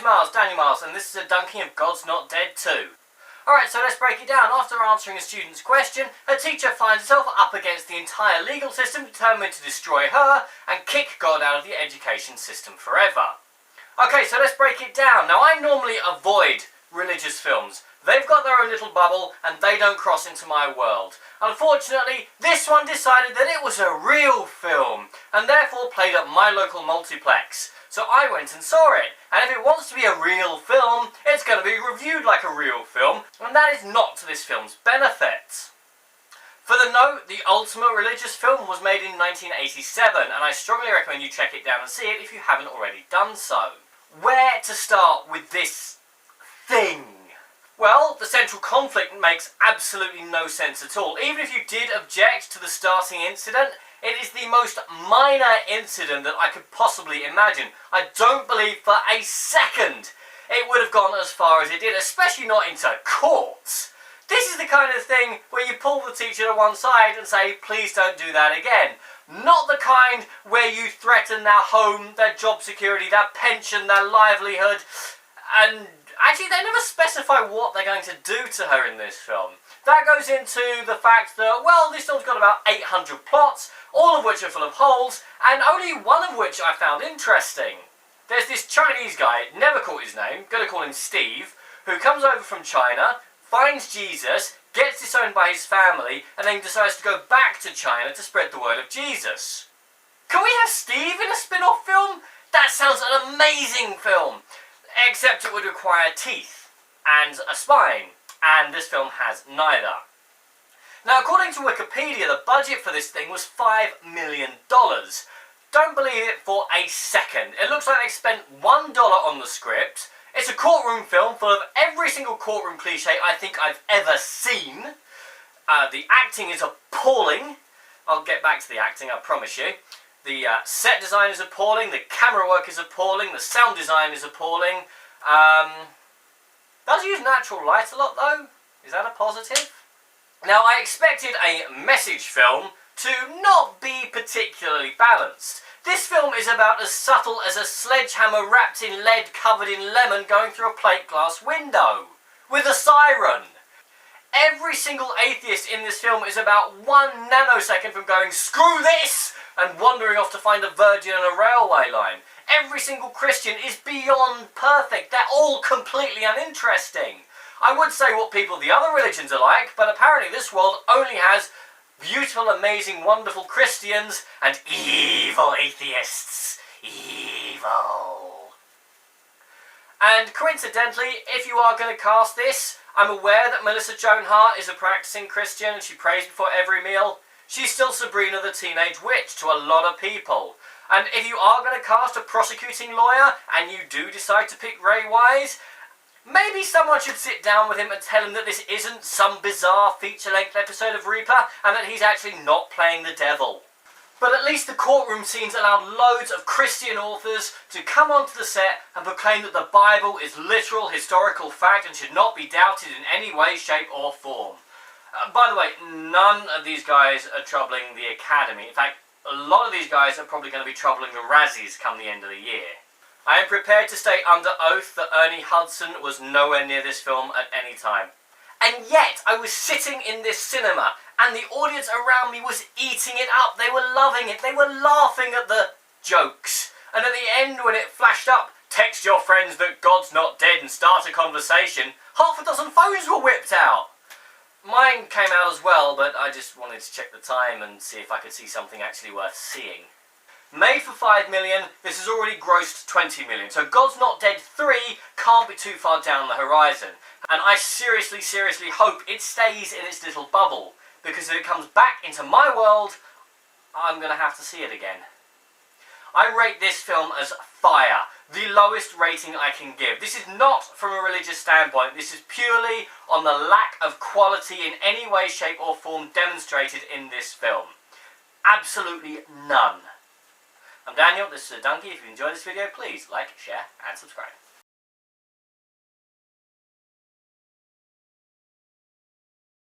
Miles, Daniel Miles, and this is a dunking of God's Not Dead 2. Alright, so let's break it down. After answering a student's question, her teacher finds herself up against the entire legal system, determined to destroy her and kick God out of the education system forever. Okay, so let's break it down. Now, I normally avoid religious films. They've got their own little bubble and they don't cross into my world. Unfortunately, this one decided that it was a real film and therefore played at my local multiplex. So I went and saw it, and if it wants to be a real film, it's going to be reviewed like a real film, and that is not to this film's benefit. For the note, the ultimate religious film was made in 1987, and I strongly recommend you check it down and see it if you haven't already done so. Where to start with this thing? Well, the central conflict makes absolutely no sense at all. Even if you did object to the starting incident, it is the most minor incident that I could possibly imagine. I don't believe for a second it would have gone as far as it did, especially not into court. This is the kind of thing where you pull the teacher to one side and say, please don't do that again. Not the kind where you threaten their home, their job security, their pension, their livelihood, and actually they never specify what they're going to do to her in this film. That goes into the fact that, well, this film's got about 800 plots, all of which are full of holes, and only one of which I found interesting. There's this Chinese guy, never caught his name, gonna call him Steve, who comes over from China, finds Jesus, gets disowned by his family, and then decides to go back to China to spread the word of Jesus. Can we have Steve in a spin-off film? That sounds an amazing film! Except it would require teeth and a spine, and this film has neither. Now, according to Wikipedia, the budget for this thing was $5 million. Don't believe it for a second. It looks like they spent $1 on the script. It's a courtroom film full of every single courtroom cliche I think I've ever seen. The acting is appalling. I'll get back to the acting, I promise you. The set design is appalling, the camera work is appalling, the sound design is appalling. Does use natural light a lot though? Is that a positive? Now, I expected a message film to not be particularly balanced. This film is about as subtle as a sledgehammer wrapped in lead covered in lemon going through a plate glass window. With a siren. Every single atheist in this film is about 1 nanosecond from going, screw this! And wandering off to find a virgin on a railway line. Every single Christian is beyond perfect. They're all completely uninteresting. I would say what people of the other religions are like, but apparently this world only has beautiful, amazing, wonderful Christians and evil atheists. Evil. And coincidentally, if you are going to cast this, I'm aware that Melissa Joan Hart is a practicing Christian and she prays before every meal. She's still Sabrina the Teenage Witch to a lot of people. And if you are going to cast a prosecuting lawyer and you do decide to pick Ray Wise, maybe someone should sit down with him and tell him that this isn't some bizarre feature-length episode of Reaper and that he's actually not playing the devil. But at least the courtroom scenes allowed loads of Christian authors to come onto the set and proclaim that the Bible is literal historical fact and should not be doubted in any way, shape or form. By the way, none of these guys are troubling the Academy. In fact, a lot of these guys are probably going to be troubling the Razzies come the end of the year. I am prepared to state under oath that Ernie Hudson was nowhere near this film at any time. And yet, I was sitting in this cinema, and the audience around me was eating it up. They were loving it. They were laughing at the jokes. And at the end, when it flashed up, text your friends that God's not dead and start a conversation, half a dozen phones were whipped out. Mine came out as well, but I just wanted to check the time and see if I could see something actually worth seeing. Made for $5 million, this has already grossed $20 million, so God's Not Dead 3 can't be too far down the horizon. And I seriously hope it stays in its little bubble, because if it comes back into my world, I'm going to have to see it again. I rate this film as fire, the lowest rating I can give. This is not from a religious standpoint, this is purely on the lack of quality in any way, shape or form demonstrated in this film. Absolutely none. I'm Daniel, this is A Donkey. If you enjoyed this video, please like, share and subscribe.